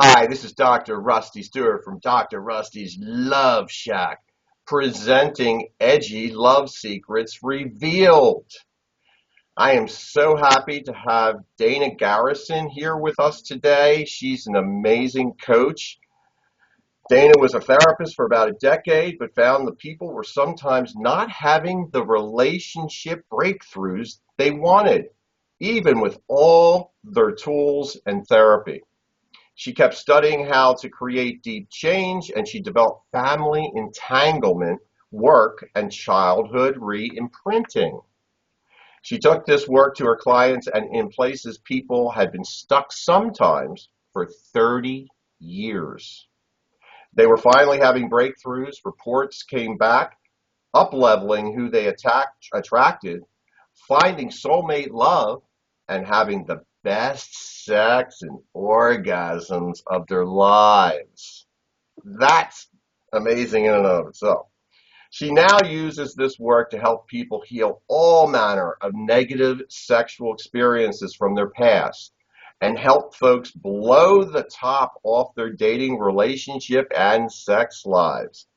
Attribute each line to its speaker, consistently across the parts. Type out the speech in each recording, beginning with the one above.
Speaker 1: Hi, this is Dr. Rusty Stewart from Dr. Rusty's Love Shack, presenting Edgy Love Secrets Revealed. I am so happy to have Dana Garrison here with us today. She's an amazing coach. Dana was a therapist for about a decade, but found the people were sometimes not having the relationship breakthroughs they wanted, even with all their tools and therapy. She kept studying how to create deep change, and she developed family entanglement work and childhood re-imprinting. She took this work to her clients and in places people had been stuck sometimes for 30 years. They were finally having breakthroughs. Reports came back, up-leveling who they attracted, finding soulmate love, and having the best sex and orgasms of their lives. That's amazing in and of itself. She now uses this work to help people heal all manner of negative sexual experiences from their past and help folks blow the top off their dating, relationship, and sex lives.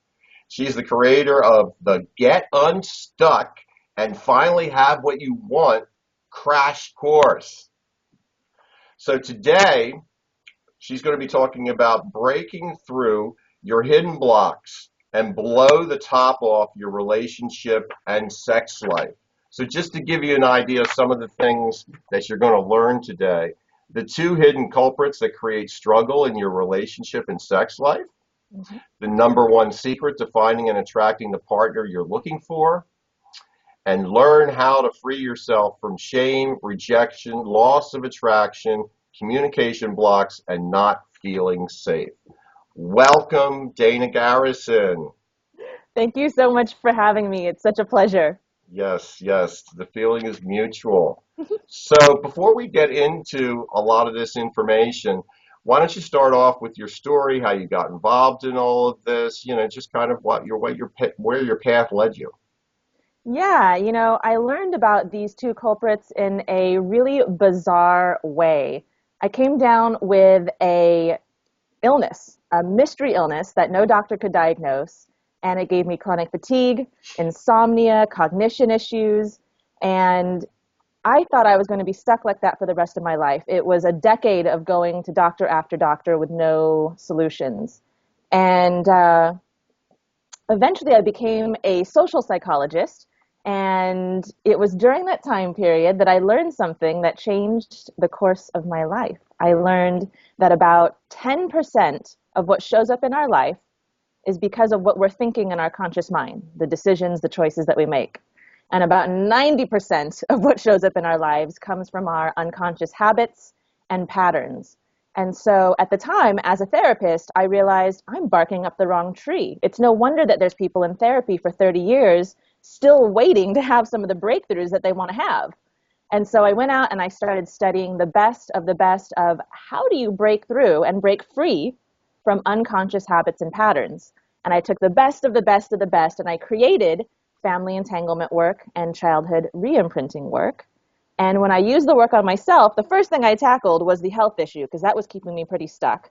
Speaker 1: She's the creator of the Get Unstuck and Finally Have What You Want crash course. So today, she's going to be talking about breaking through your hidden blocks and blow the top off your relationship and sex life. So just to give you an idea of some of the things that you're going to learn today, the two hidden culprits that create struggle in your relationship and sex life, the number one secret to finding and attracting the partner you're looking for, and learn how to free yourself from shame, rejection, loss of attraction, communication blocks, and not feeling safe. Welcome, Dana Garrison.
Speaker 2: Thank you so much for having me. It's such a pleasure.
Speaker 1: Yes, yes, the feeling is mutual. So before we get into a lot of this information, why don't you start off with your story, how you got involved in all of this, just kind of where your path led you.
Speaker 2: Yeah, I learned about these two culprits in a really bizarre way. I came down with a mystery illness that no doctor could diagnose, and it gave me chronic fatigue, insomnia, cognition issues, and I thought I was going to be stuck like that for the rest of my life. It was a decade of going to doctor after doctor with no solutions. And eventually I became a social psychologist, and it was during that time period that I learned something that changed the course of my life. I learned that about 10% of what shows up in our life is because of what we're thinking in our conscious mind, the decisions, the choices that we make. And about 90% of what shows up in our lives comes from our unconscious habits and patterns. And so at the time, as a therapist, I realized I'm barking up the wrong tree. It's no wonder that there's people in therapy for 30 years still waiting to have some of the breakthroughs that they want to have. And so I went out and I started studying the best of how do you break through and break free from unconscious habits and patterns. And I took the best of the best of the best and I created family entanglement work and childhood re-imprinting work. And when I used the work on myself, the first thing I tackled was the health issue because that was keeping me pretty stuck.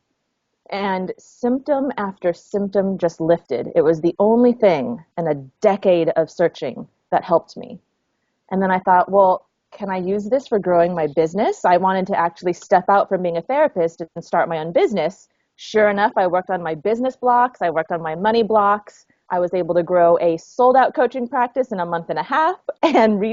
Speaker 2: And symptom after symptom just lifted. It was the only thing in a decade of searching that helped me. And then I thought, well, can I use this for growing my business? I wanted to actually step out from being a therapist and start my own business. Sure enough, I worked on my business blocks. I worked on my money blocks. I was able to grow a sold out coaching practice in a month and a half and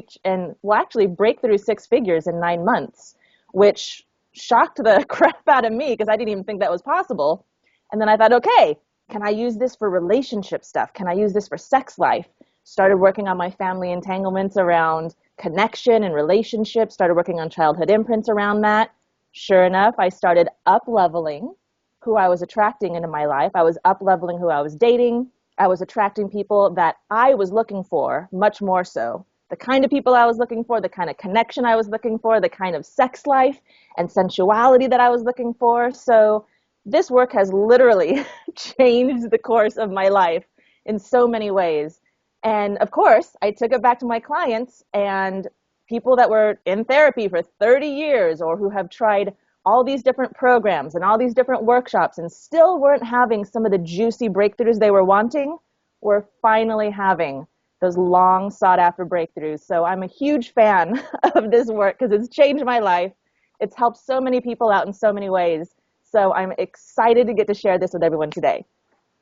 Speaker 2: actually break through six figures in 9 months, which shocked the crap out of me because I didn't even think that was possible. And then I thought, okay, can I use this for relationship stuff? Can I use this for sex life? Started working on my family entanglements around connection and relationships, started working on childhood imprints around that. Sure enough, I started up leveling who I was attracting into my life. I was up leveling who I was dating. I was attracting people that I was looking for, much more so. The kind of people I was looking for, the kind of connection I was looking for, the kind of sex life and sensuality that I was looking for. So this work has literally changed the course of my life in so many ways. And of course, I took it back to my clients and people that were in therapy for 30 years or who have tried all these different programs and all these different workshops and still weren't having some of the juicy breakthroughs they were wanting, we're finally having those long sought after breakthroughs. So I'm a huge fan of this work because it's changed my life. It's helped so many people out in so many ways. So I'm excited to get to share this with everyone today.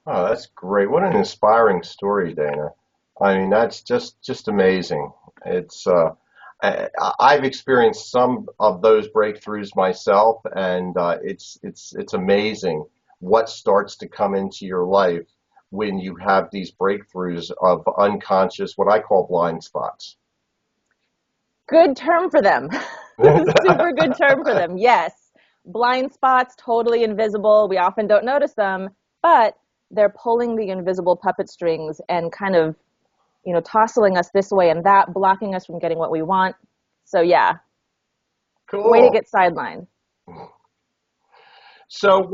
Speaker 1: Oh, that's great. What an inspiring story, Dana. I mean, that's just amazing. It's I've experienced some of those breakthroughs myself, and it's amazing what starts to come into your life when you have these breakthroughs of unconscious, what I call blind spots.
Speaker 2: Good term for them. Super good term for them. Yes. Blind spots, totally invisible. We often don't notice them, but they're pulling the invisible puppet strings and kind of, tossing us this way and that, blocking us from getting what we want. So yeah, way to
Speaker 1: Cool.
Speaker 2: get sidelined.
Speaker 1: So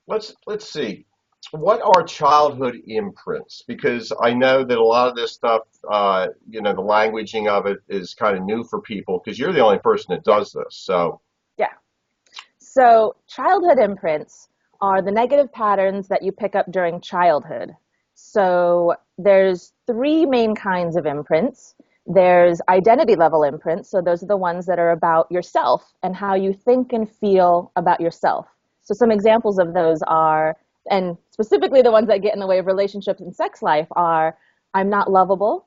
Speaker 1: let's see. What are childhood imprints? Because I know that a lot of this stuff, the languaging of it is kind of new for people because you're the only person that
Speaker 2: Yeah.
Speaker 1: does this. So,
Speaker 2: Yeah. So childhood imprints are the negative patterns that you pick up during childhood. So there's three main kinds of imprints. There's identity level imprints. So those are the ones that are about yourself and how you think and feel about yourself. So some examples of those are, and specifically the ones that get in the way of relationships and sex life are, I'm not lovable,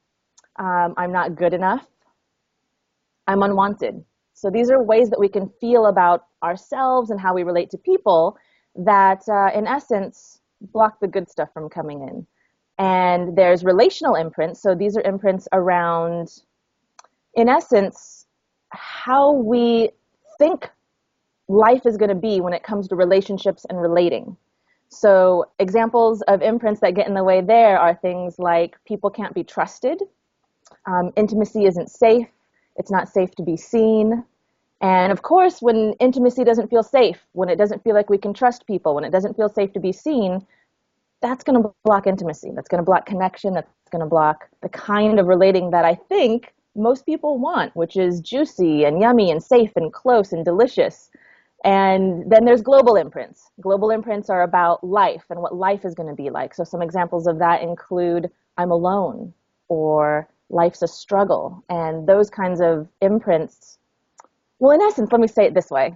Speaker 2: I'm not good enough, I'm unwanted. So these are ways that we can feel about ourselves and how we relate to people that, in essence, block the good stuff from coming in. And there's relational imprints. So these are imprints around, in essence, how we think life is going to be when it comes to relationships and relating. So examples of imprints that get in the way there are things like people can't be trusted, intimacy isn't safe, it's not safe to be seen. And of course, when intimacy doesn't feel safe, when it doesn't feel like we can trust people, when it doesn't feel safe to be seen, that's going to block intimacy. That's going to block connection. That's going to block the kind of relating that I think most people want, which is juicy and yummy and safe and close and delicious. And then there's global imprints. Global imprints are about life and what life is going to be like. So some examples of that include I'm alone or life's a struggle. And those kinds of imprints, well, in essence, let me say it this way.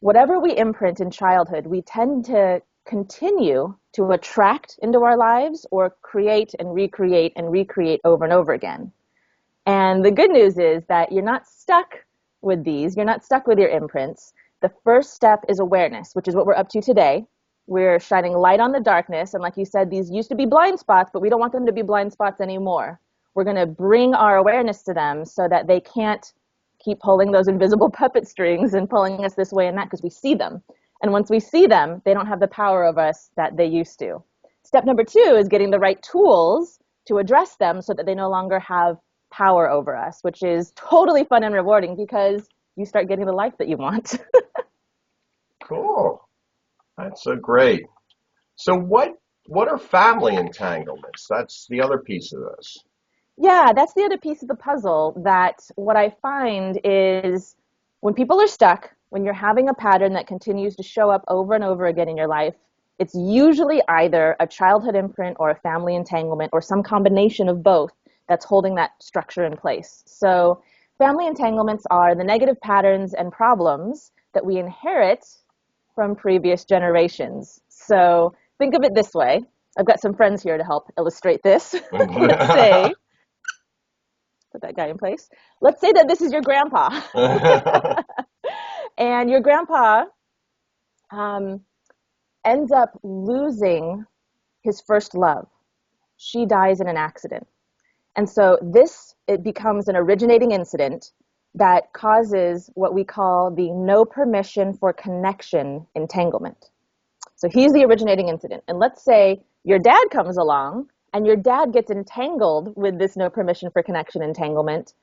Speaker 2: Whatever we imprint in childhood, we tend to continue to attract into our lives or create and recreate over and over again. And the good news is that you're not stuck with these. You're not stuck with your imprints. The first step is awareness, which is what we're up to today. We're shining light on the darkness. And like you said, these used to be blind spots, but we don't want them to be blind spots anymore. We're going to bring our awareness to them so that they can't keep pulling those invisible puppet strings and pulling us this way and that because we see them. And once we see them, they don't have the power of us that they used to. Step number 2 is getting the right tools to address them so that they no longer have power over us, which is totally fun and rewarding because you start getting the life that you want.
Speaker 1: cool. That's so great. So what are family entanglements? That's the other piece of this.
Speaker 2: Yeah, that's the other piece of the puzzle that what I find is when people are stuck, when you're having a pattern that continues to show up over and over again in your life, it's usually either a childhood imprint or a family entanglement or some combination of both that's holding that structure in place. So family entanglements are the negative patterns and problems that we inherit from previous generations. So think of it this way. I've got some friends here to help illustrate this. Let's say, put that guy in place. Let's say that this is your grandpa. And your grandpa um, ends up losing his first love. She dies in an accident. And so it becomes an originating incident that causes what we call the no permission for connection entanglement. So he's the originating incident. And let's say your dad comes along and your dad gets entangled with this no permission for connection entanglement,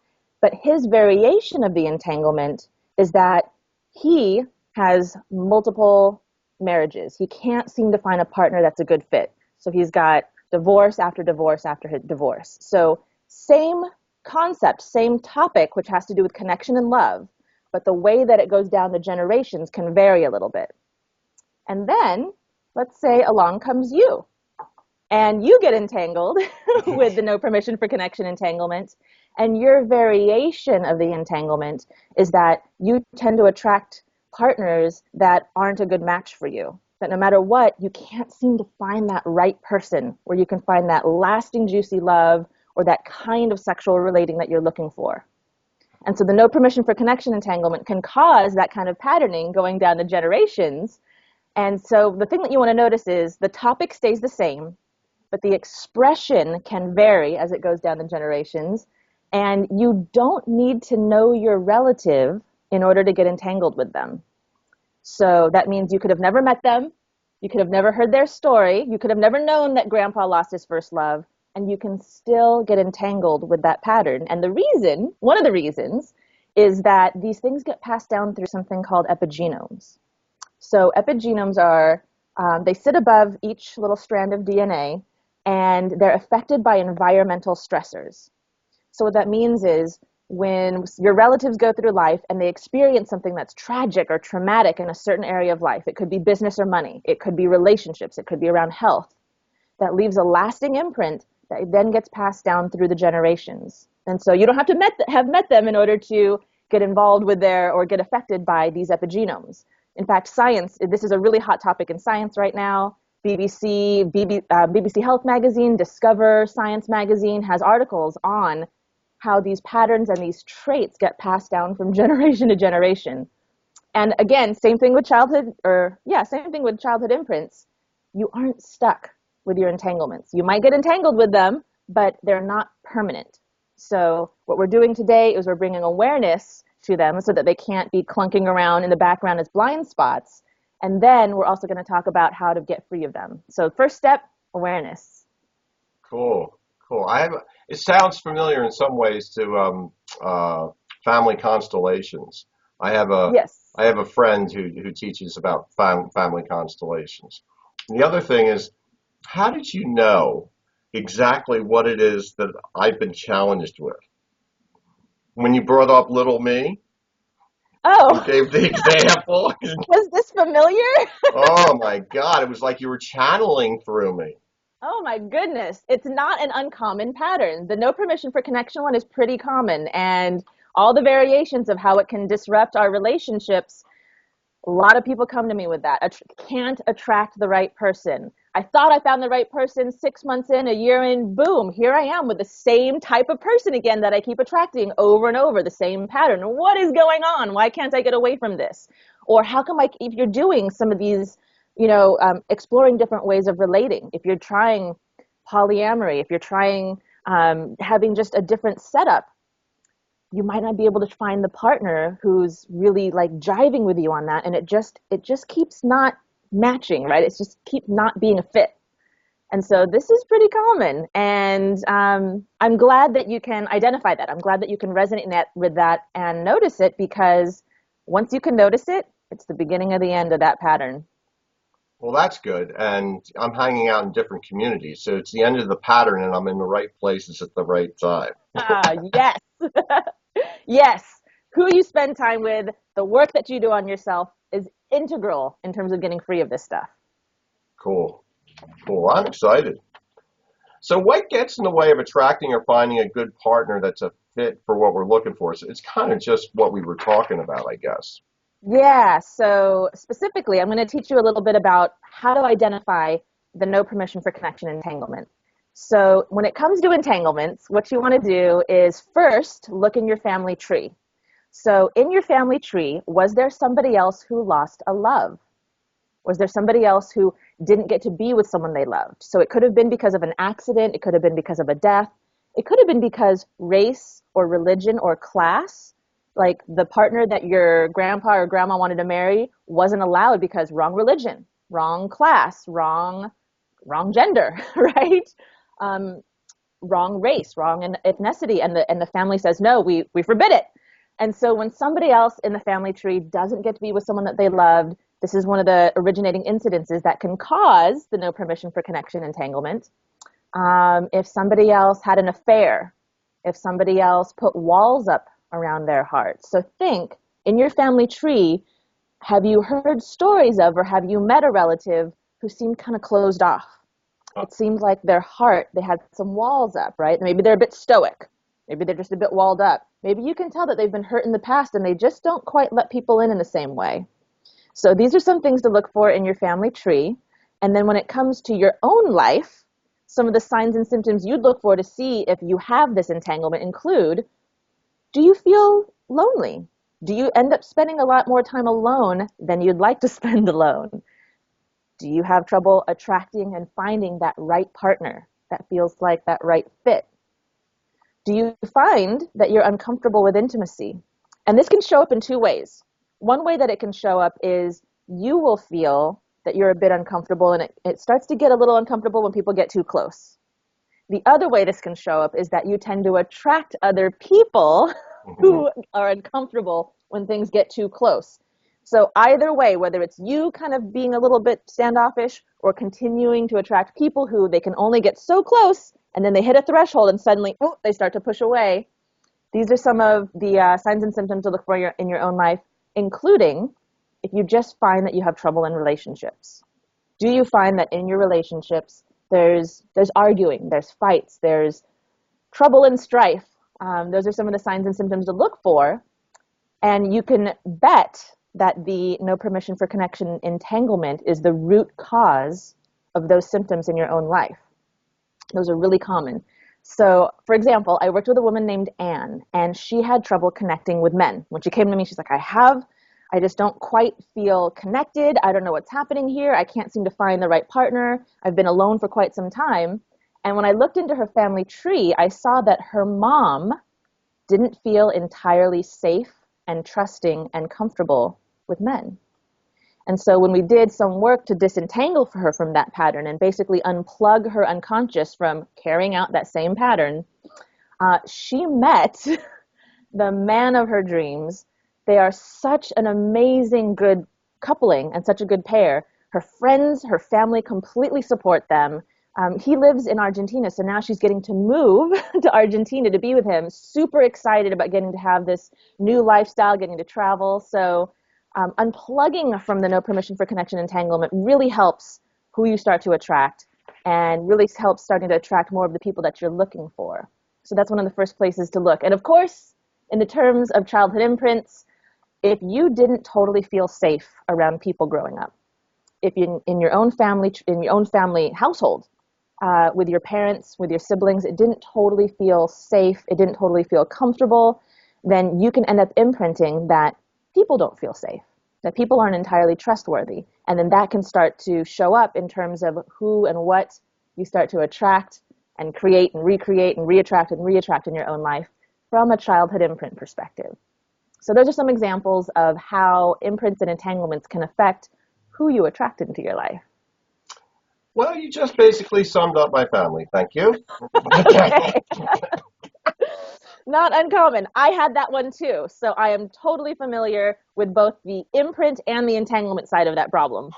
Speaker 2: but his variation of the entanglement is that he has multiple marriages. He can't seem to find a partner that's a good fit. So he's got divorce after divorce after divorce. So same concept, same topic, which has to do with connection and love, but the way that it goes down the generations can vary a little bit. And then, let's say along comes you, and you get entangled with the no permission for connection entanglement, and your variation of the entanglement is that you tend to attract partners that aren't a good match for you. That no matter what, you can't seem to find that right person where you can find that lasting, juicy love or that kind of sexual relating that you're looking for. And so the no permission for connection entanglement can cause that kind of patterning going down the generations. And so the thing that you want to notice is the topic stays the same, but the expression can vary as it goes down the generations. And you don't need to know your relative in order to get entangled with them. So that means you could have never met them, you could have never heard their story, you could have never known that grandpa lost his first love, and you can still get entangled with that pattern. And the reason, one of the reasons, is that these things get passed down through something called epigenomes. So epigenomes are, they sit above each little strand of DNA, and they're affected by environmental stressors. So what that means is when your relatives go through life and they experience something that's tragic or traumatic in a certain area of life, it could be business or money, it could be relationships, it could be around health, that leaves a lasting imprint that then gets passed down through the generations. And so you don't have to have met them in order to get involved with their or get affected by these epigenomes. In fact, science, this is a really hot topic in science right now. BBC Health Magazine, Discover Science Magazine has articles on how these patterns and these traits get passed down from generation to generation. And again, same thing with childhood imprints. You aren't stuck with your entanglements. You might get entangled with them, but they're not permanent. So what we're doing today is we're bringing awareness to them so that they can't be clunking around in the background as blind spots. And then we're also going to talk about how to get free of them. So first step, awareness.
Speaker 1: Cool. It sounds familiar in some ways to family constellations.
Speaker 2: Yes.
Speaker 1: I have a friend who teaches about family constellations. And the other thing is, how did you know exactly what it is that I've been challenged with? When you brought up little me, you
Speaker 2: Oh,
Speaker 1: gave the example.
Speaker 2: was this familiar?
Speaker 1: Oh my God, it was like you were channeling through me.
Speaker 2: Oh my goodness. It's not an uncommon pattern. The no permission for connection one is pretty common, and all the variations of how it can disrupt our relationships. A lot of people come to me with that. Can't attract the right person. I thought I found the right person 6 months in, a year in, boom, here I am with the same type of person again that I keep attracting over and over, the same pattern. What is going on? Why can't I get away from this? Or how come if you're doing some of these, exploring different ways of relating, if you're trying polyamory, if you're trying having just a different setup, you might not be able to find the partner who's really like jiving with you on that, and it just keeps not matching, right? It's just keep not being a fit. And so this is pretty common, and I'm glad that you can identify that. I'm glad that you can resonate with that and notice it, because once you can notice it, it's the beginning of the end of that pattern.
Speaker 1: Well, that's good. And I'm hanging out in different communities, so it's the end of the pattern, and I'm in the right places at the right time.
Speaker 2: Ah, yes. Yes. Who you spend time with, the work that you do on yourself is integral in terms of getting free of this stuff.
Speaker 1: Cool. I'm excited. So what gets in the way of attracting or finding a good partner that's a fit for what we're looking for? So it's kind of just what we were talking about, I guess.
Speaker 2: Yeah, so specifically, I'm going to teach you a little bit about how to identify the no permission for connection entanglement. So when it comes to entanglements, what you want to do is first look in your family tree. So in your family tree, was there somebody else who lost a love? Was there somebody else who didn't get to be with someone they loved? So it could have been because of an accident, it could have been because of a death, it could have been because race or religion or class, like the partner that your grandpa or grandma wanted to marry wasn't allowed because wrong religion, wrong class, wrong gender, right? Wrong race, wrong ethnicity, and the family says no, we forbid it. And so when somebody else in the family tree doesn't get to be with someone that they loved, this is one of the originating incidences that can cause the no permission for connection entanglement. If somebody else had an affair, if somebody else put walls up around their heart. So think In your family tree, have you heard stories of or have you met a relative who seemed kind of closed off? It seemed like their heart, they had some walls up, right? Maybe they're a bit stoic. Maybe they're just a bit walled up. Maybe you can tell that they've been hurt in the past and they just don't quite let people in the same way. So these are some things to look for in your family tree. And then when it comes to your own life, some of the signs and symptoms you'd look for to see if you have this entanglement include, do you feel lonely? Do you end up spending a lot more time alone than you'd like to spend alone? Do you have trouble attracting and finding that right partner that feels like that right fit? Do you find that you're uncomfortable with intimacy? And this can show up in two ways. One way that it can show up is you will feel that you're a bit uncomfortable, and it starts to get a little uncomfortable when people get too close. The other way this can show up is that you tend to attract other people who are uncomfortable when things get too close. So either way, whether it's you kind of being a little bit standoffish or continuing to attract people who they can only get so close and then they hit a threshold and suddenly they start to push away. These are some of the signs and symptoms to look for in your own life, including if you just find that you have trouble in relationships. Do you find that in your relationships there's arguing, there's fights, there's trouble and strife? Those are some of the signs and symptoms to look for. And you can bet that the no permission for connection entanglement is the root cause of those symptoms in your own life. Those are really common. So, for example, I worked with a woman named Anne, and she had trouble connecting with men. When she came to me, she's like, I just don't quite feel connected. I don't know what's happening here. I can't seem to find the right partner. I've been alone for quite some time. And when I looked into her family tree, I saw that her mom didn't feel entirely safe and trusting and comfortable with men. And so when we did some work to disentangle for her from that pattern and basically unplug her unconscious from carrying out that same pattern, she met the man of her dreams. They are such an amazing good coupling and such a good pair. Her friends, her family completely support them. He lives in Argentina, so now she's getting to move to Argentina to be with him. Super excited about getting to have this new lifestyle, getting to travel. So unplugging from the no permission for connection entanglement really helps who you start to attract and really helps starting to attract more of the people that you're looking for. So that's one of the first places to look. And of course, in the terms of childhood imprints, if you didn't totally feel safe around people growing up, if you in your own family household, with your parents, with your siblings, it didn't totally feel safe, it didn't totally feel comfortable, then you can end up imprinting that people don't feel safe, that people aren't entirely trustworthy. And then that can start to show up in terms of who and what you start to attract and create and reattract and reattract in your own life from a childhood imprint perspective. So those are some examples of how imprints and entanglements can affect who you attract into your life.
Speaker 1: Well, you just basically summed up my family. Thank you.
Speaker 2: Okay. Not uncommon. I had that one too. So I am totally familiar with both the imprint and the entanglement side of that problem.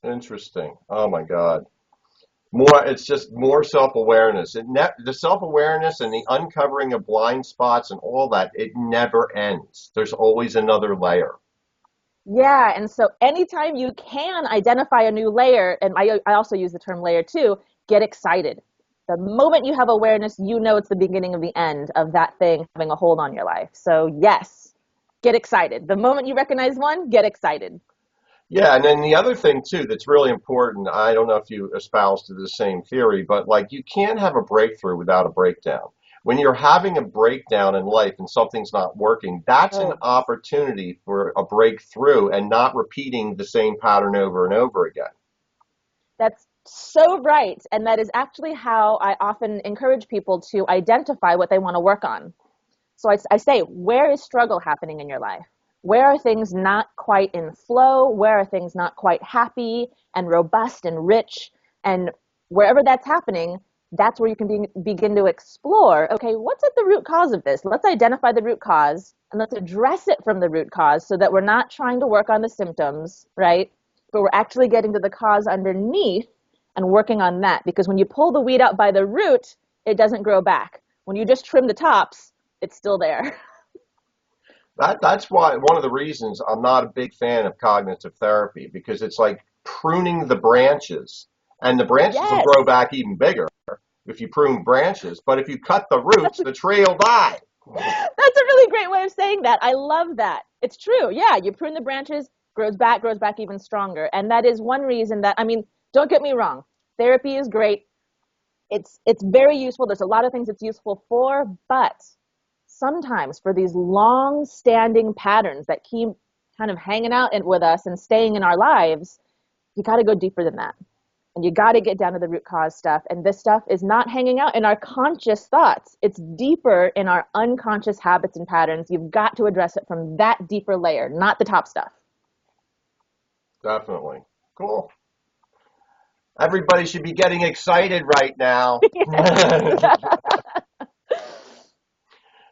Speaker 1: Interesting. Oh my God. It's just more self-awareness. The self-awareness and the uncovering of blind spots and all that, it never ends. There's always another layer.
Speaker 2: Yeah, and so anytime you can identify a new layer, and I also use the term layer too, get excited. The moment you have awareness, you know it's the beginning of the end of that thing having a hold on your life. So yes, get excited. The moment you recognize one, get excited.
Speaker 1: Yeah, and then the other thing too that's really important, I don't know if you espouse to the same theory, but like you can't have a breakthrough without a breakdown. When you're having a breakdown in life and something's not working, that's an opportunity for a breakthrough and not repeating the same pattern over and over again.
Speaker 2: That's so right. And that is actually how I often encourage people to identify what they want to work on. So I say, where is struggle happening in your life? Where are things not quite in flow? Where are things not quite happy and robust and rich? And wherever that's happening, that's where you can begin to explore, okay, what's at the root cause of this? Let's identify the root cause and let's address it from the root cause so that we're not trying to work on the symptoms, right? But we're actually getting to the cause underneath and working on that. Because when you pull the weed out by the root, it doesn't grow back. When you just trim the tops, it's still there.
Speaker 1: That's why one of the reasons I'm not a big fan of cognitive therapy, because it's like pruning the branches, and the branches will
Speaker 2: Yes,
Speaker 1: grow back even bigger if you prune branches. But if you cut the roots, the tree will die.
Speaker 2: that's a really great way of saying that. I love that. It's true. Yeah, you prune the branches, grows back even stronger. And that is one reason that, I mean, don't get me wrong. Therapy is great. It's very useful. There's a lot of things it's useful for, but sometimes for these long-standing patterns that keep kind of hanging out with us and staying in our lives, you got to go deeper than that. And you got to get down to the root cause stuff. And this stuff is not hanging out in our conscious thoughts. It's deeper in our unconscious habits and patterns. You've got to address it from that deeper layer, not the top stuff.
Speaker 1: Definitely. Cool. Everybody should be getting excited right now.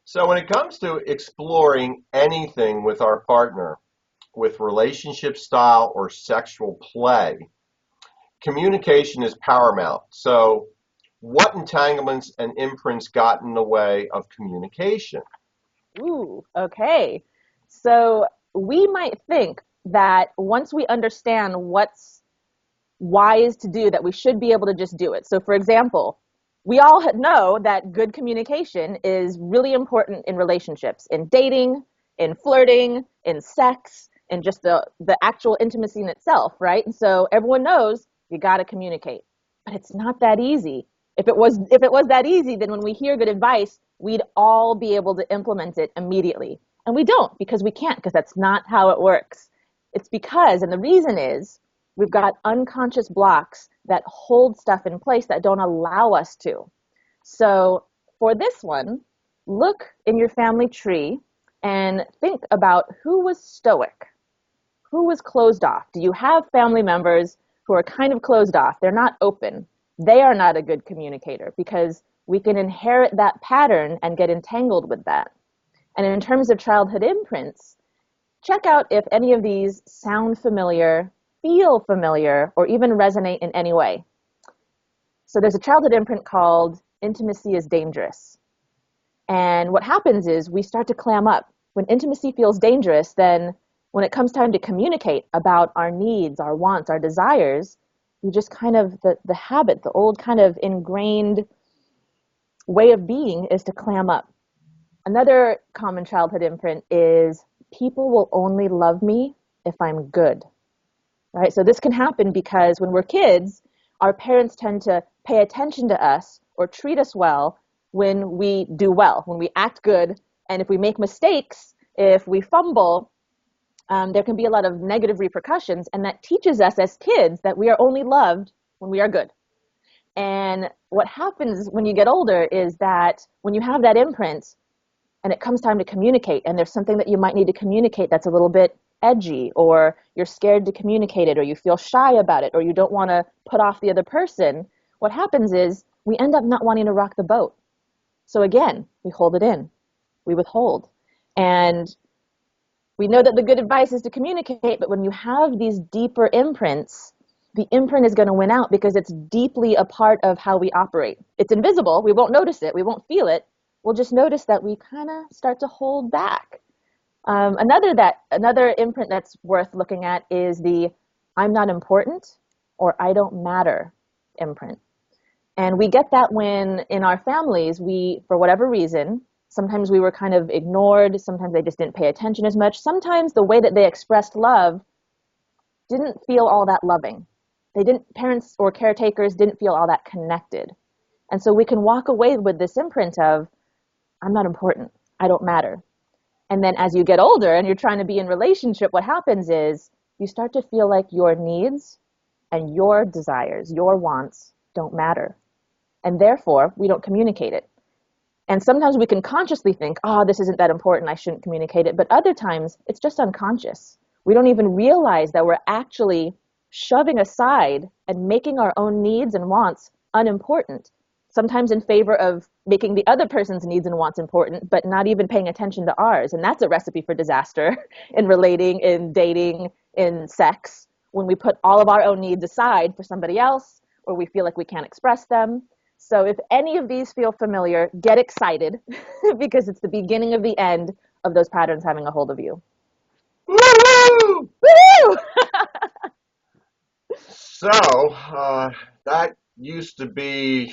Speaker 1: So when it comes to exploring anything with our partner, with relationship style or sexual play, communication is paramount. So what entanglements and imprints got in the way of communication?
Speaker 2: Ooh, okay. So we might think that once we understand what's wise to do, that we should be able to just do it. So, for example, we all know that good communication is really important in relationships, in dating, in flirting, in sex, and just the actual intimacy in itself, right? And so everyone knows you got to communicate, but it's not that easy. If it was that easy, then when we hear good advice, we'd all be able to implement it immediately. And we don't, because we can't, because that's not how it works. It's because, and the reason is, we've got unconscious blocks that hold stuff in place that don't allow us to. So for this one, look in your family tree and think about who was stoic, who was closed off. Do you have family members who are kind of closed off? They're not open. They are not a good communicator, because we can inherit that pattern and get entangled with that. And in terms of childhood imprints, check out if any of these sound familiar, feel familiar, or even resonate in any way. So there's a childhood imprint called intimacy is dangerous. And what happens is we start to clam up. When intimacy feels dangerous, then when it comes time to communicate about our needs, our wants, our desires, we just kind of, the habit, the old kind of ingrained way of being is to clam up. Another common childhood imprint is people will only love me if I'm good, right? So this can happen because when we're kids, our parents tend to pay attention to us or treat us well when we do well, when we act good. And if we make mistakes, if we fumble, there can be a lot of negative repercussions. And that teaches us as kids that we are only loved when we are good. And what happens when you get older is that when you have that imprint and it comes time to communicate, and there's something that you might need to communicate that's a little bit edgy, or you're scared to communicate it, or you feel shy about it, or you don't want to put off the other person, what happens is we end up not wanting to rock the boat. So again, we hold it in, we withhold. And we know that the good advice is to communicate, but when you have these deeper imprints, the imprint is going to win out because it's deeply a part of how we operate. It's invisible. We won't notice it. We won't feel it. We'll just notice that we kind of start to hold back. Another imprint that's worth looking at is the I'm not important or I don't matter imprint. And we get that when in our families, for whatever reason, sometimes we were kind of ignored, sometimes they just didn't pay attention as much. Sometimes the way that they expressed love didn't feel all that loving. Parents or caretakers didn't feel all that connected. And so we can walk away with this imprint of, I'm not important, I don't matter. And then as you get older and you're trying to be in relationship, what happens is you start to feel like your needs and your desires, your wants don't matter. And therefore, we don't communicate it. And sometimes we can consciously think, oh, this isn't that important, I shouldn't communicate it. But other times, it's just unconscious. We don't even realize that we're actually shoving aside and making our own needs and wants unimportant, sometimes in favor of making the other person's needs and wants important, but not even paying attention to ours. And that's a recipe for disaster in relating, in dating, in sex, when we put all of our own needs aside for somebody else, or we feel like we can't express them. So if any of these feel familiar, get excited because it's the beginning of the end of those patterns having a hold of you?
Speaker 1: Woo!
Speaker 2: Woo!
Speaker 1: So that used to be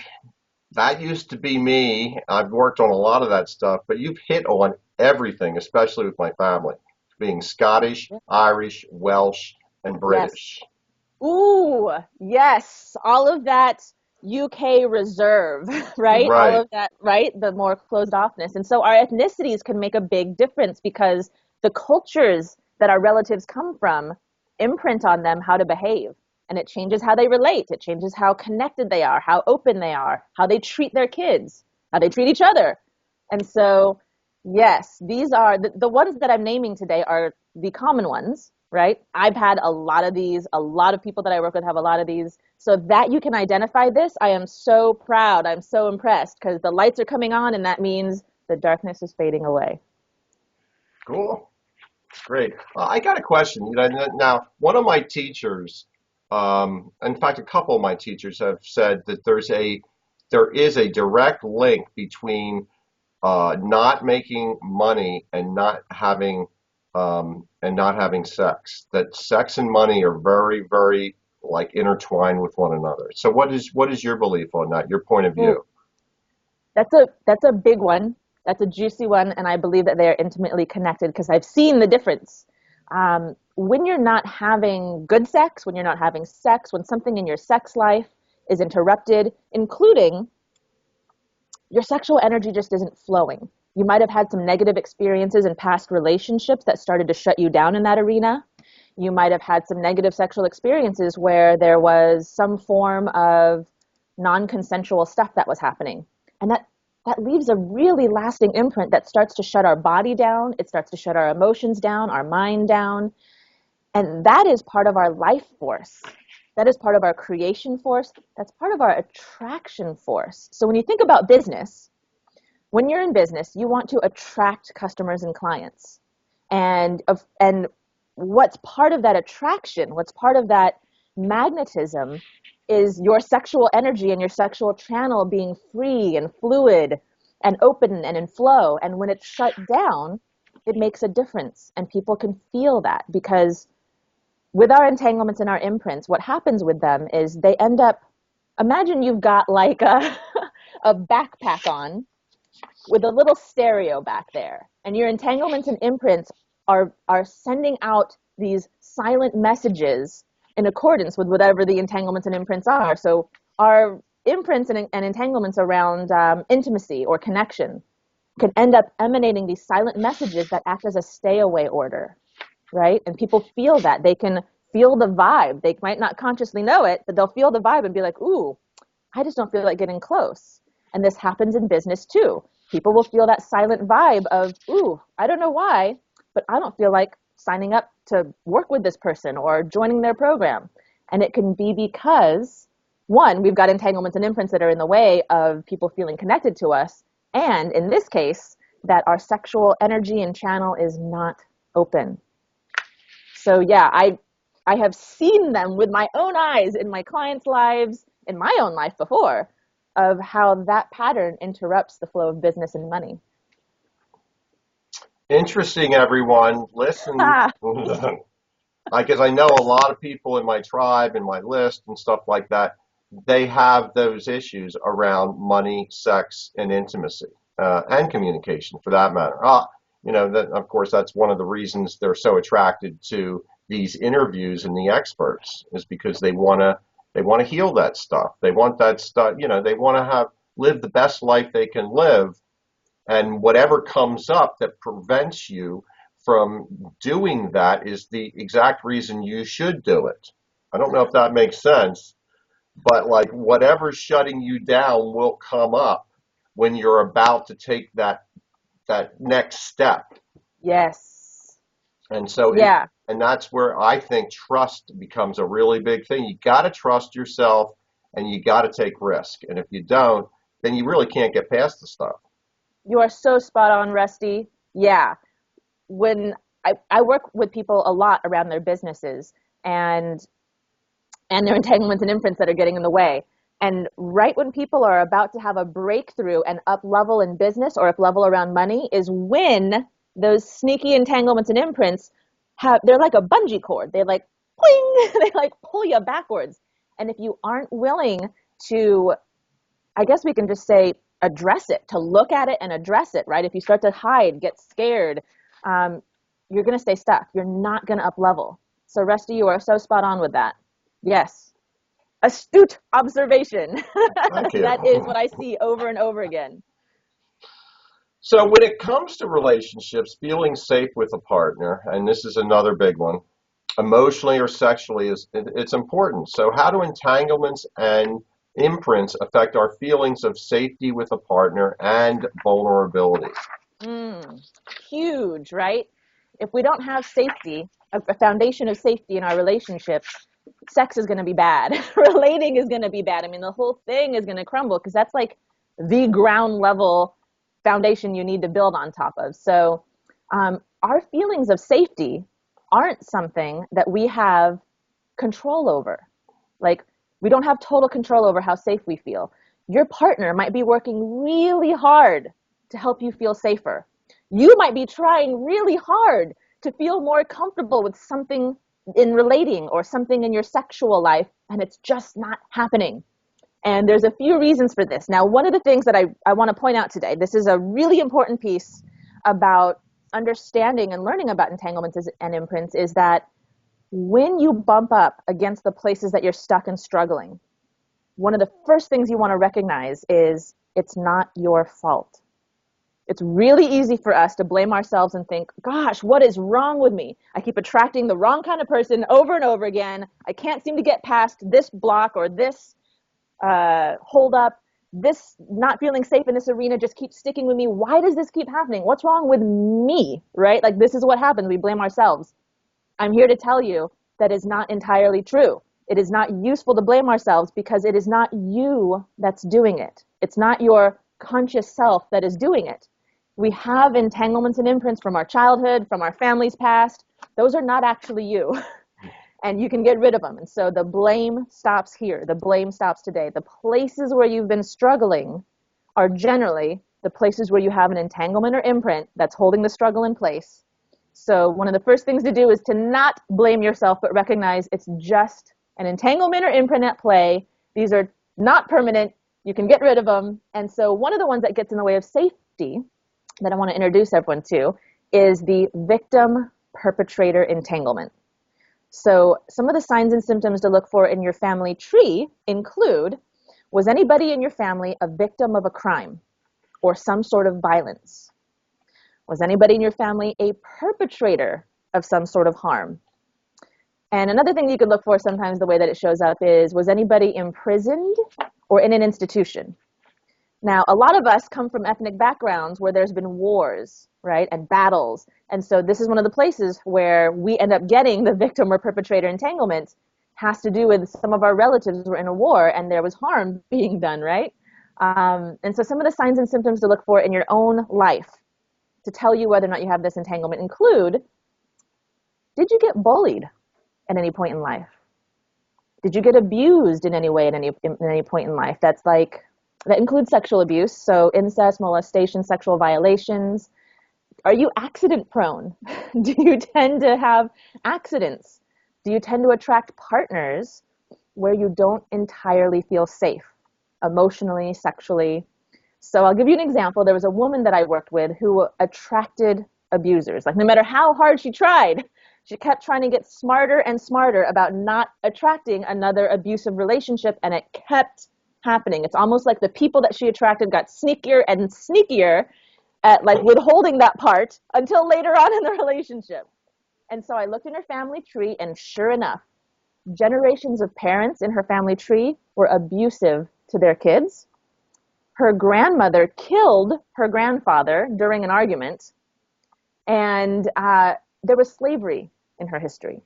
Speaker 1: me. I've worked on a lot of that stuff, but you've hit on everything, especially with my family, being Scottish, Irish, Welsh, and
Speaker 2: Yes.
Speaker 1: British.
Speaker 2: Ooh, yes. All of that UK reserve, right? All
Speaker 1: Right.
Speaker 2: of that, right? The more closed offness. And so our ethnicities can make a big difference because the cultures that our relatives come from imprint on them how to behave. And it changes how they relate. It changes how connected they are, how open they are, how they treat their kids, how they treat each other. And so, yes, these are the ones that I'm naming today are the common ones, right? I've had a lot of these. A lot of people that I work with have a lot of these. So that you can identify this, I am so proud. I'm so impressed because the lights are coming on, and that means the darkness is fading away.
Speaker 1: Cool. Great. I got a question. Now, one of my teachers, in fact, a couple of my teachers have said that there is a direct link between not making money and not having sex. That sex and money are very, very like intertwined with one another. So what is your belief on that? Your point of
Speaker 2: Ooh,
Speaker 1: view?
Speaker 2: that's a big one. That's a juicy one, and I believe that they are intimately connected because I've seen the difference. When you're not having good sex, when you're not having sex, when something in your sex life is interrupted, including your sexual energy just isn't flowing. You might have had some negative experiences in past relationships that started to shut you down in that arena. You might have had some negative sexual experiences where there was some form of non-consensual stuff that was happening. And that leaves a really lasting imprint that starts to shut our body down, it starts to shut our emotions down, our mind down, and that is part of our life force. That is part of our creation force. That's part of our attraction force. So when you think about business, when you're in business, you want to attract customers and clients. And what's part of that attraction, what's part of that magnetism is your sexual energy and your sexual channel being free and fluid and open and in flow. And when it's shut down, it makes a difference. And people can feel that because with our entanglements and our imprints, what happens with them is they end up, imagine you've got like a backpack on with a little stereo back there, and your entanglements and imprints are sending out these silent messages in accordance with whatever the entanglements and imprints are. So our imprints and entanglements around intimacy or connection can end up emanating these silent messages that act as a stay away order, right? And people feel that. They can feel the vibe. They might not consciously know it, but they'll feel the vibe and be like, ooh, I just don't feel like getting close. And this happens in business too. People will feel that silent vibe of, ooh, I don't know why, but I don't feel like signing up to work with this person or joining their program. And it can be because, one, we've got entanglements and imprints that are in the way of people feeling connected to us. And in this case, that our sexual energy and channel is not open. So yeah, I have seen them with my own eyes in my clients' lives, in my own life before, of how that pattern interrupts the flow of business and money.
Speaker 1: Interesting, everyone. Listen, because I know a lot of people in my tribe, in my list, and stuff like that. They have those issues around money, sex, and intimacy, and communication, for that matter. Of course, that's one of the reasons they're so attracted to these interviews and the experts is because they want to heal that stuff. They want that stuff. They want to live the best life they can live, and whatever comes up that prevents you from doing that is the exact reason you should do it. I don't know if that makes sense, but like whatever's shutting you down will come up when you're about to take that next step.
Speaker 2: Yes.
Speaker 1: And so
Speaker 2: Yeah.
Speaker 1: and that's where I think trust becomes a really big thing. You got to trust yourself and you got to take risk. And if you don't, then you really can't get past the stuff.
Speaker 2: You are so spot on, Rusty. Yeah. When I work with people a lot around their businesses and their entanglements and imprints that are getting in the way. And right when people are about to have a breakthrough and up level in business or up level around money is when Those sneaky entanglements and imprints they're like a bungee cord. They like pling, they like pull you backwards. And if you aren't willing to, I guess we can just say, address it, to look at it and address it, right? If you start to hide, get scared, you're going to stay stuck. You're not going to up level. So Rusty, you are so spot on with that. Yes. Astute observation.
Speaker 1: Thank you.
Speaker 2: That is what I see over and over again.
Speaker 1: So when it comes to relationships, feeling safe with a partner, and this is another big one, emotionally or sexually, it's important. So how do entanglements and imprints affect our feelings of safety with a partner and vulnerability?
Speaker 2: Huge, right? If we don't have safety, a foundation of safety in our relationships, sex is going to be bad. Relating is going to be bad. I mean, the whole thing is going to crumble because that's like the ground level foundation you need to build on top of. So our feelings of safety aren't something that we have control over. Like, we don't have total control over how safe we feel. Your partner might be working really hard to help you feel safer. You might be trying really hard to feel more comfortable with something in relating or something in your sexual life, and it's just not happening. And there's a few reasons for this. Now, one of the things that I want to point out today, this is a really important piece about understanding and learning about entanglements and imprints, is that when you bump up against the places that you're stuck and struggling, one of the first things you want to recognize is it's not your fault. It's really easy for us to blame ourselves and think, gosh, what is wrong with me? I keep attracting the wrong kind of person over and over again. I can't seem to get past this block or this hold up. This not feeling safe in this arena just keeps sticking with me. Why does this keep happening? What's wrong with me, right? Like, this is what happens. We blame ourselves. I'm here to tell you that is not entirely true. It is not useful to blame ourselves because it is not you that's doing it. It's not your conscious self that is doing it. We have entanglements and imprints from our childhood, from our family's past. Those are not actually you. And you can get rid of them. And so the blame stops here. The blame stops today. The places where you've been struggling are generally the places where you have an entanglement or imprint that's holding the struggle in place. So one of the first things to do is to not blame yourself, but recognize it's just an entanglement or imprint at play. These are not permanent. You can get rid of them. And so one of the ones that gets in the way of safety that I want to introduce everyone to is the victim-perpetrator entanglement. So some of the signs and symptoms to look for in your family tree include, was anybody in your family a victim of a crime or some sort of violence? Was anybody in your family a perpetrator of some sort of harm? And another thing you could look for sometimes, the way that it shows up, is was anybody imprisoned or in an institution? Now, a lot of us come from ethnic backgrounds where there's been wars, right, and battles. And so this is one of the places where we end up getting the victim or perpetrator entanglement. Has to do with some of our relatives were in a war and there was harm being done, right? And so some of the signs and symptoms to look for in your own life to tell you whether or not you have this entanglement include, did you get bullied at any point in life? Did you get abused in any way at any point in life? That includes sexual abuse, so incest, molestation, sexual violations. Are you accident prone? Do you tend to have accidents? Do you tend to attract partners where you don't entirely feel safe, emotionally, sexually? So I'll give you an example. There was a woman that I worked with who attracted abusers. Like, no matter how hard she tried, she kept trying to get smarter and smarter about not attracting another abusive relationship, and it kept happening. It's almost like the people that she attracted got sneakier and sneakier at like withholding that part until later on in the relationship. And so I looked in her family tree, and sure enough, generations of parents in her family tree were abusive to their kids. Her grandmother killed her grandfather during an argument, and there was slavery in her history.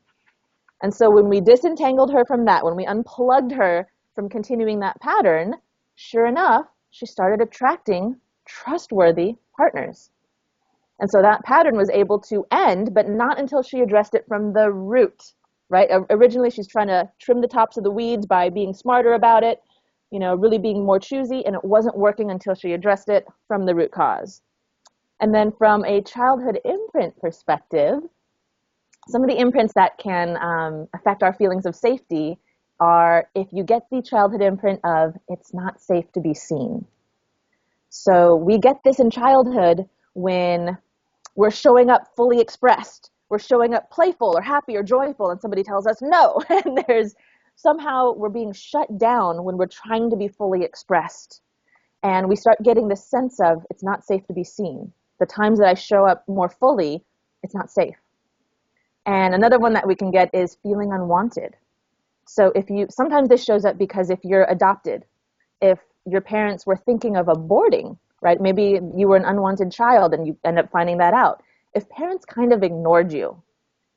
Speaker 2: And so when we disentangled her from that, when we unplugged her from continuing that pattern, sure enough, she started attracting trustworthy partners. And so that pattern was able to end, but not until she addressed it from the root, right? Originally, she's trying to trim the tops of the weeds by being smarter about it, really being more choosy, and it wasn't working until she addressed it from the root cause. And then from a childhood imprint perspective, some of the imprints that can affect our feelings of safety are if you get the childhood imprint of it's not safe to be seen. So we get this in childhood when we're showing up fully expressed. We're showing up playful or happy or joyful, and somebody tells us no. And there's somehow we're being shut down when we're trying to be fully expressed. And we start getting this sense of it's not safe to be seen. The times that I show up more fully, it's not safe. And another one that we can get is feeling unwanted. So sometimes this shows up because if you're adopted, if your parents were thinking of aborting, right? Maybe you were an unwanted child and you end up finding that out. If parents kind of ignored you,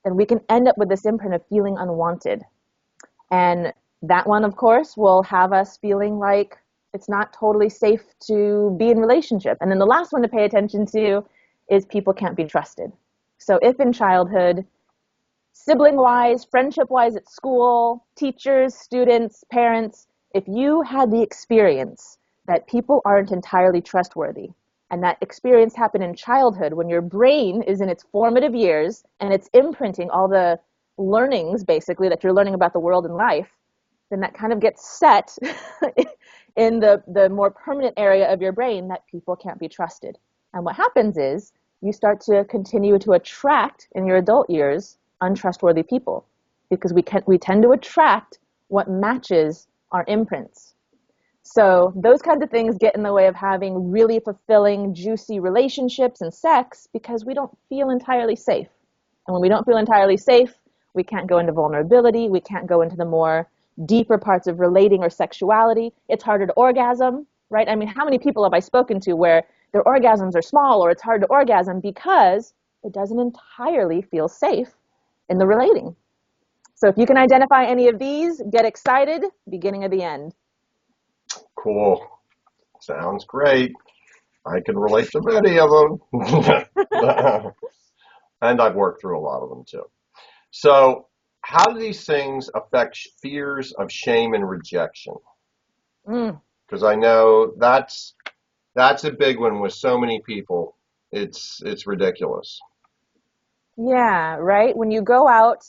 Speaker 2: then we can end up with this imprint of feeling unwanted. And that one, of course, will have us feeling like it's not totally safe to be in relationship. And then the last one to pay attention to is people can't be trusted. So if in childhood, sibling-wise, friendship-wise at school, teachers, students, parents, if you had the experience that people aren't entirely trustworthy, and that experience happened in childhood when your brain is in its formative years and it's imprinting all the learnings, basically, that you're learning about the world and life, then that kind of gets set in the more permanent area of your brain that people can't be trusted. And what happens is you start to continue to attract, in your adult years, untrustworthy people, because we tend to attract what matches our imprints. So those kinds of things get in the way of having really fulfilling, juicy relationships and sex because we don't feel entirely safe. And when we don't feel entirely safe, we can't go into vulnerability. We can't go into the more deeper parts of relating or sexuality. It's harder to orgasm, right? I mean, how many people have I spoken to where their orgasms are small or it's hard to orgasm because it doesn't entirely feel safe in the relating? So if you can identify any of these, get excited, beginning of the end.
Speaker 1: Cool. Sounds great. I can relate to many of them. And I've worked through a lot of them too. So how do these things affect fears of shame and rejection? Because I know that's a big one with so many people. It's ridiculous.
Speaker 2: Yeah, right? When you go out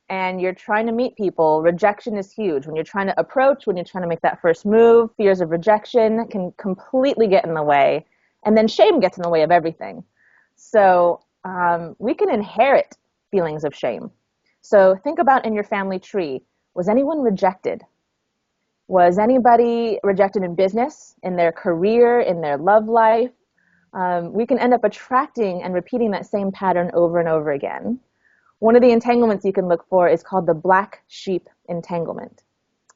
Speaker 2: and you're trying to meet people, rejection is huge. When you're trying to approach, when you're trying to make that first move, fears of rejection can completely get in the way. And then shame gets in the way of everything. So we can inherit feelings of shame. So think about in your family tree, was anyone rejected? Was anybody rejected in business, in their career, in their love life? We can end up attracting and repeating that same pattern over and over again. One of the entanglements you can look for is called the black sheep entanglement.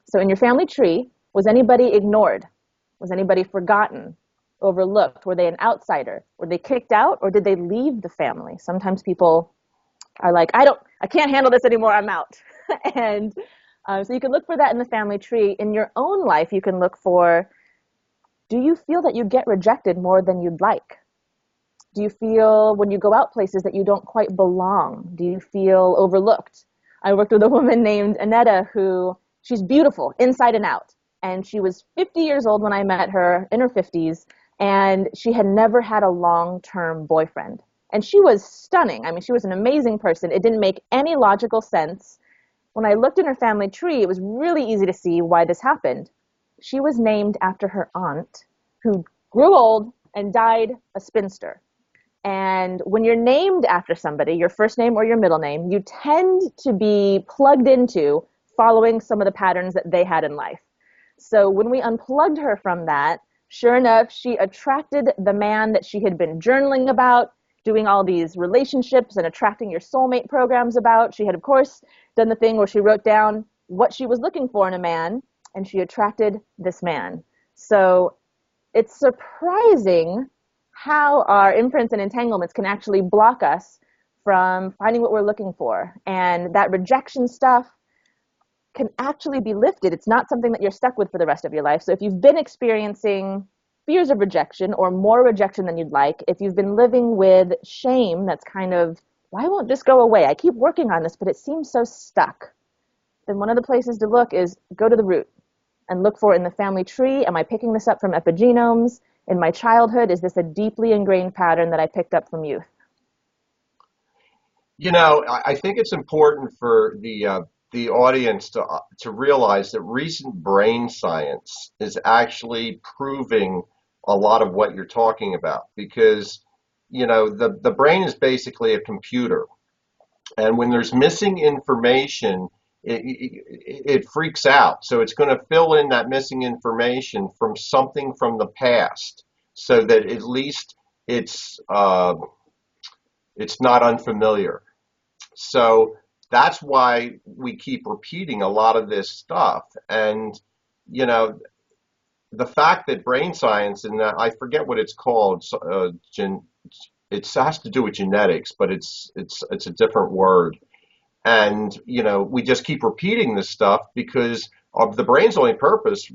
Speaker 2: So in your family tree, was anybody ignored? Was anybody forgotten, overlooked? Were they an outsider? Were they kicked out, or did they leave the family? Sometimes people are like, I can't handle this anymore, I'm out. And so you can look for that in the family tree. In your own life, you can look for, do you feel that you get rejected more than you'd like? Do you feel when you go out places that you don't quite belong? Do you feel overlooked? I worked with a woman named Annetta who, she's beautiful inside and out. And she was 50 years old when I met her, in her 50s, and she had never had a long-term boyfriend. And she was stunning. I mean, she was an amazing person. It didn't make any logical sense. When I looked in her family tree, it was really easy to see why this happened. She was named after her aunt, who grew old and died a spinster. And when you're named after somebody, your first name or your middle name, you tend to be plugged into following some of the patterns that they had in life. So when we unplugged her from that, sure enough, she attracted the man that she had been journaling about, doing all these relationships and attracting your soulmate programs about. She had, of course, done the thing where she wrote down what she was looking for in a man, and she attracted this man. So it's surprising how our imprints and entanglements can actually block us from finding what we're looking for. And that rejection stuff can actually be lifted. It's not something that you're stuck with for the rest of your life. So if you've been experiencing fears of rejection or more rejection than you'd like, if you've been living with shame that's kind of, why won't this go away? I keep working on this, but it seems so stuck. Then one of the places to look is go to the root and look for in the family tree. Am I picking this up from epigenomes? in my childhood? Is this a deeply ingrained pattern that I picked up from youth?
Speaker 1: I think it's important for the audience to realize that recent brain science is actually proving a lot of what you're talking about because the brain is basically a computer, and when there's missing information, it freaks out. So it's going to fill in that missing information from something from the past, so that at least it's not unfamiliar. So that's why we keep repeating a lot of this stuff. And, you know, the fact that brain science, and I forget what it's called, it has to do with genetics, but it's a different word. And, we just keep repeating this stuff because of the brain's only purpose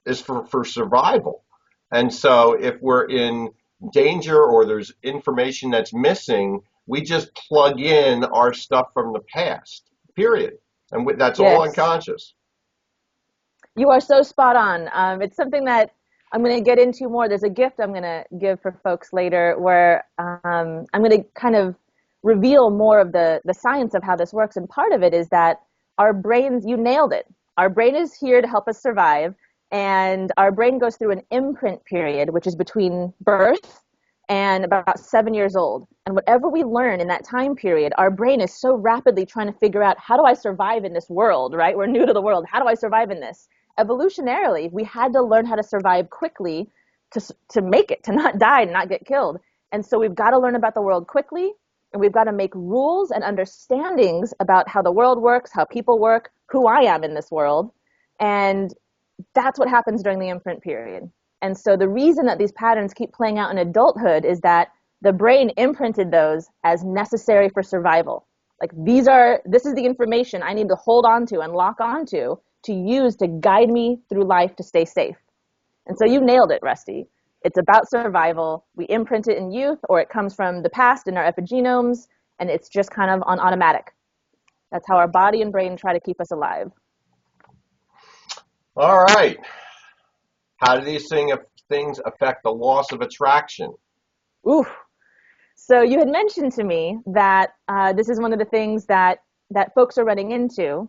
Speaker 1: is for survival. And so if we're in danger or there's information that's missing, we just plug in our stuff from the past, period. And that's all
Speaker 2: Yes.
Speaker 1: unconscious.
Speaker 2: You are so spot on. It's something that I'm going to get into more. There's a gift I'm going to give for folks later where I'm going to kind of reveal more of the science of how this works. And part of it is that our brains, you nailed it. Our brain is here to help us survive. And our brain goes through an imprint period, which is between birth and about 7 years old. And whatever we learn in that time period, our brain is so rapidly trying to figure out, how do I survive in this world, right? We're new to the world. How do I survive in this? Evolutionarily, we had to learn how to survive quickly to make it, to not die, and not get killed. And so we've got to learn about the world quickly, and we've got to make rules and understandings about how the world works, how people work, who I am in this world. And that's what happens during the imprint period. And so the reason that these patterns keep playing out in adulthood is that the brain imprinted those as necessary for survival. Like this is the information I need to hold on to and lock onto to use to guide me through life to stay safe. And so you nailed it, Rusty. It's about survival. We imprint it in youth, or it comes from the past in our epigenomes, and it's just kind of on automatic. That's how our body and brain try to keep us alive.
Speaker 1: All right. How do these things affect the loss of attraction?
Speaker 2: Ooh. So you had mentioned to me that this is one of the things that folks are running into.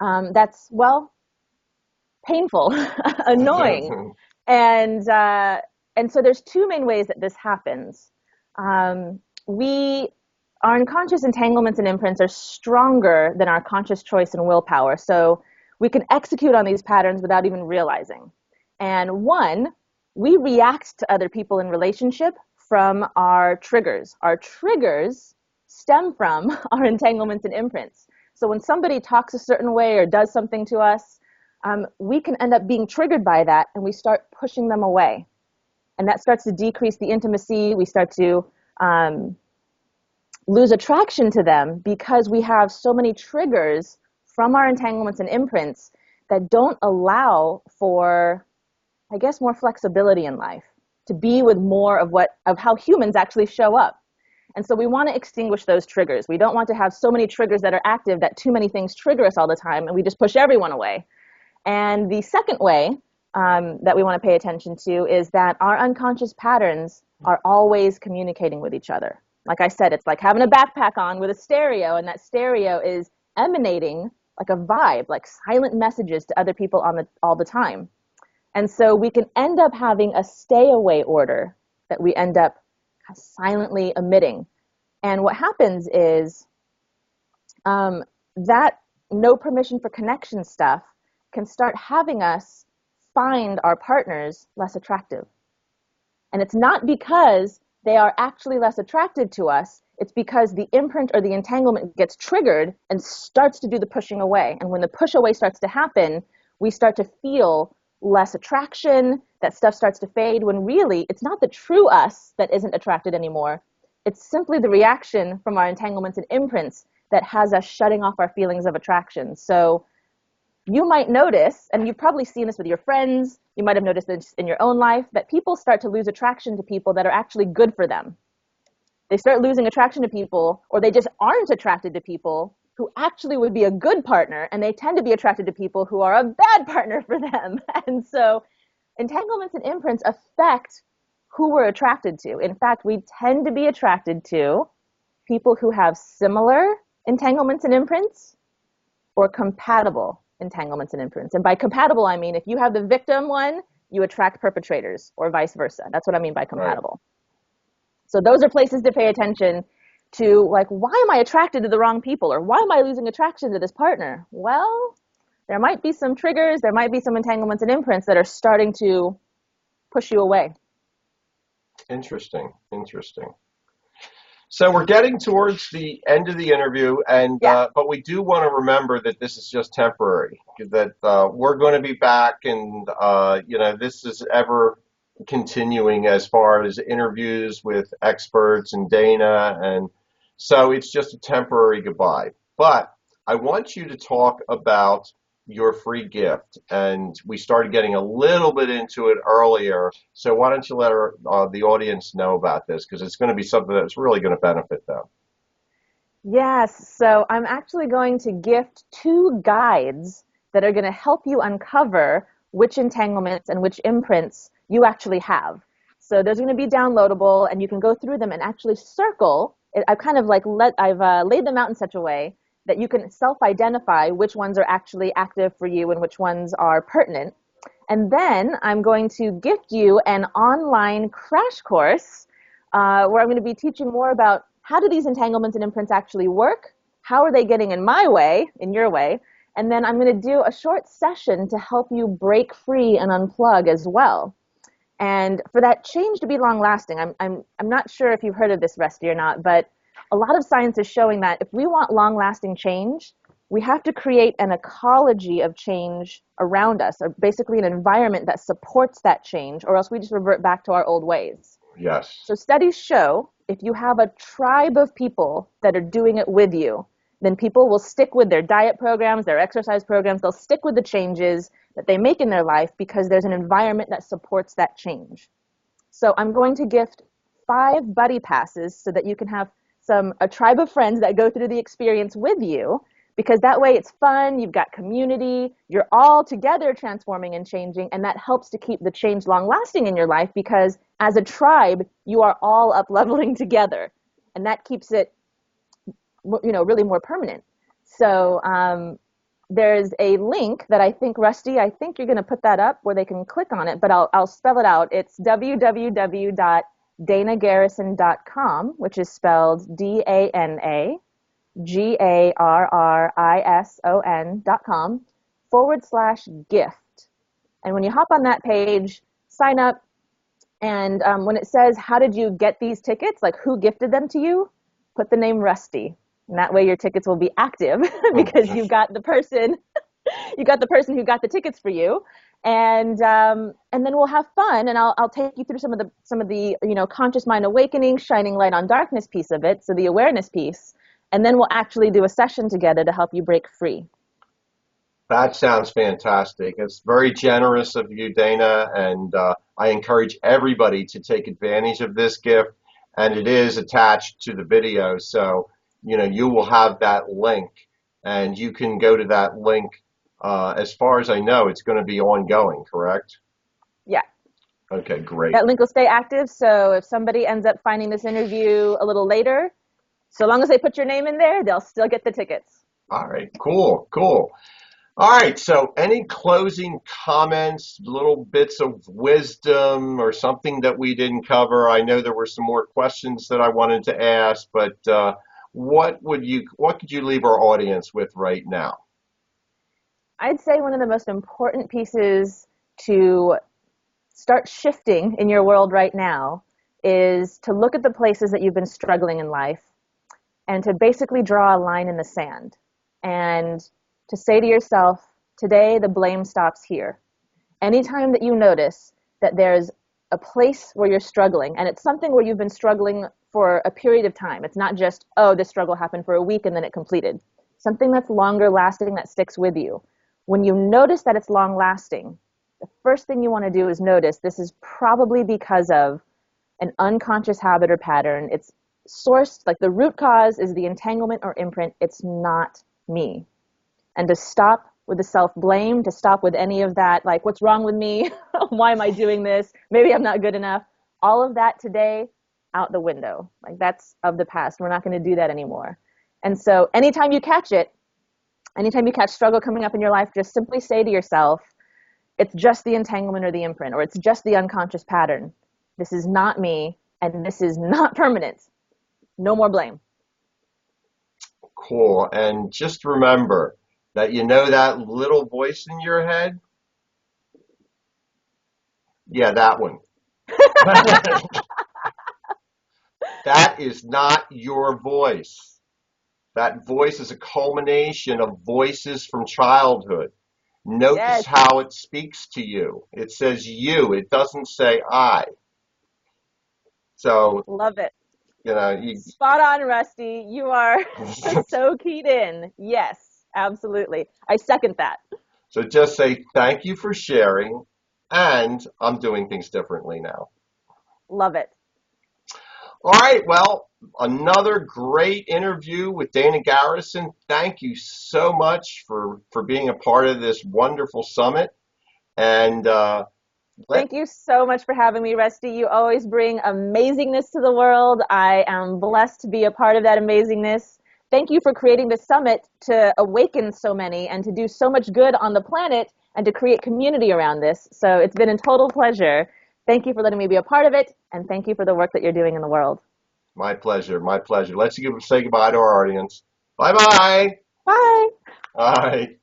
Speaker 2: That's, well, painful, annoying. And so there's two main ways that this happens. Our unconscious entanglements and imprints are stronger than our conscious choice and willpower. So we can execute on these patterns without even realizing. And one, we react to other people in relationship from our triggers. Our triggers stem from our entanglements and imprints. So when somebody talks a certain way or does something to us, we can end up being triggered by that, and we start pushing them away. And that starts to decrease the intimacy. We start to lose attraction to them because we have so many triggers from our entanglements and imprints that don't allow for, I guess, more flexibility in life, to be with more of how humans actually show up. And so we want to extinguish those triggers. We don't want to have so many triggers that are active that too many things trigger us all the time, and we just push everyone away. And the second way that we want to pay attention to is that our unconscious patterns are always communicating with each other. Like I said, it's like having a backpack on with a stereo, and that stereo is emanating like a vibe, like silent messages to other people all the time. And so we can end up having a stay away order that we end up silently emitting. And what happens is that no permission for connection stuff can start having us find our partners less attractive. And it's not because they are actually less attracted to us. It's because the imprint or the entanglement gets triggered and starts to do the pushing away. And when the push away starts to happen, we start to feel less attraction, that stuff starts to fade, when really it's not the true us that isn't attracted anymore. It's simply the reaction from our entanglements and imprints that has us shutting off our feelings of attraction. So you might notice, and you've probably seen this with your friends, you might have noticed this in your own life, that people start to lose attraction to people that are actually good for them. They start losing attraction to people, or they just aren't attracted to people who actually would be a good partner, and they tend to be attracted to people who are a bad partner for them. And so entanglements and imprints affect who we're attracted to. In fact, we tend to be attracted to people who have similar entanglements and imprints or compatible entanglements and imprints. And by compatible, I mean if you have the victim one, you attract perpetrators or vice versa. That's what I mean by compatible. Right. So those are places to pay attention to, like, why am I attracted to the wrong people, or why am I losing attraction to this partner? Well, there might be some triggers, there might be some entanglements and imprints that are starting to push you away.
Speaker 1: Interesting. So we're getting towards the end of the interview, and but we do want to remember that this is just temporary, that we're going to be back, and this is ever continuing as far as interviews with experts and Dana, and so it's just a temporary goodbye. But I want you to talk about your free gift, and we started getting a little bit into it earlier, so why don't you let the audience know about this, because it's going to be something that's really going to benefit them.
Speaker 2: Yes, so I'm actually going to gift 2 guides that are going to help you uncover which entanglements and which imprints you actually have. So those are going to be downloadable, and you can go through them and actually circle. I've kind of laid them out in such a way that you can self-identify which ones are actually active for you and which ones are pertinent. And then I'm going to gift you an online crash course where I'm going to be teaching more about how do these entanglements and imprints actually work, how are they getting in my way, in your way, and then I'm going to do a short session to help you break free and unplug as well. And for that change to be long-lasting, I'm not sure if you've heard of this, Rusty, or not, but a lot of science is showing that if we want long-lasting change, we have to create an ecology of change around us, or basically an environment that supports that change, or else we just revert back to our old ways.
Speaker 1: Yes.
Speaker 2: So studies show if you have a tribe of people that are doing it with you, then people will stick with their diet programs, their exercise programs, they'll stick with the changes that they make in their life because there's an environment that supports that change. So I'm going to gift 5 buddy passes so that you can have a tribe of friends that go through the experience with you, because that way it's fun, you've got community, you're all together transforming and changing, and that helps to keep the change long-lasting in your life, because as a tribe, you are all up-leveling together, and that keeps it, really more permanent. So there's a link that I think, Rusty, you're going to put that up where they can click on it, but I'll spell it out. It's www.danagarrison.com, which is spelled DANAGARRISON.com/gift. And when you hop on that page, sign up, and when it says, how did you get these tickets, like who gifted them to you, put the name Rusty. And that way your tickets will be active because you got the person who got the tickets for you. And then we'll have fun, and I'll take you through some of the conscious mind awakening, shining light on darkness piece of it, so the awareness piece, and then we'll actually do a session together to help you break free.
Speaker 1: That sounds fantastic. It's very generous of you, Dana, and I encourage everybody to take advantage of this gift, and it is attached to the video, so you will have that link, and you can go to that link. As far as I know, it's going to be ongoing, correct?
Speaker 2: Yeah.
Speaker 1: Okay, great.
Speaker 2: That link will stay active, so if somebody ends up finding this interview a little later, so long as they put your name in there, they'll still get the tickets.
Speaker 1: All right, cool. All right, so any closing comments, little bits of wisdom or something that we didn't cover? I know there were some more questions that I wanted to ask, but what could you leave our audience with right now?
Speaker 2: I'd say one of the most important pieces to start shifting in your world right now is to look at the places that you've been struggling in life and to basically draw a line in the sand and to say to yourself, today the blame stops here. Anytime that you notice that there's a place where you're struggling, and it's something where you've been struggling for a period of time, it's not just, this struggle happened for a week and then it completed. Something that's longer lasting, that sticks with you. When you notice that it's long lasting, the first thing you want to do is notice this is probably because of an unconscious habit or pattern. It's sourced, like the root cause is the entanglement or imprint. It's not me. And to stop with the self-blame, to stop with any of that, like, what's wrong with me? Why am I doing this? Maybe I'm not good enough. All of that today, out the window. Like, that's of the past. We're not going to do that anymore. And so anytime you catch it, anytime you catch struggle coming up in your life, just simply say to yourself, it's just the entanglement or the imprint, or it's just the unconscious pattern. This is not me, and this is not permanent. No more blame.
Speaker 1: Cool. And just remember that that little voice in your head? Yeah, that one. That is not your voice. That voice is a culmination of voices from childhood. Notice
Speaker 2: Yes,
Speaker 1: how it speaks to you. It says you. It doesn't say I. So,
Speaker 2: love it.
Speaker 1: you
Speaker 2: Spot on, Rusty. You are so keyed in. Yes, absolutely. I second that.
Speaker 1: so just say thank you for sharing, and I'm doing things differently now.
Speaker 2: Love it.
Speaker 1: All right, well, another great interview with Dana Garrison. Thank you so much for being a part of this wonderful summit. And let
Speaker 2: Thank you so much for having me, Rusty. You always bring amazingness to the world. I am blessed to be a part of that amazingness. Thank you for creating the summit to awaken so many and to do so much good on the planet and to create community around this. So it's been a total pleasure. Thank you for letting me be a part of it, and thank you for the work that you're doing in the world.
Speaker 1: my pleasure, my pleasure. Let's say goodbye to our audience. Bye bye.
Speaker 2: Bye.
Speaker 1: Bye.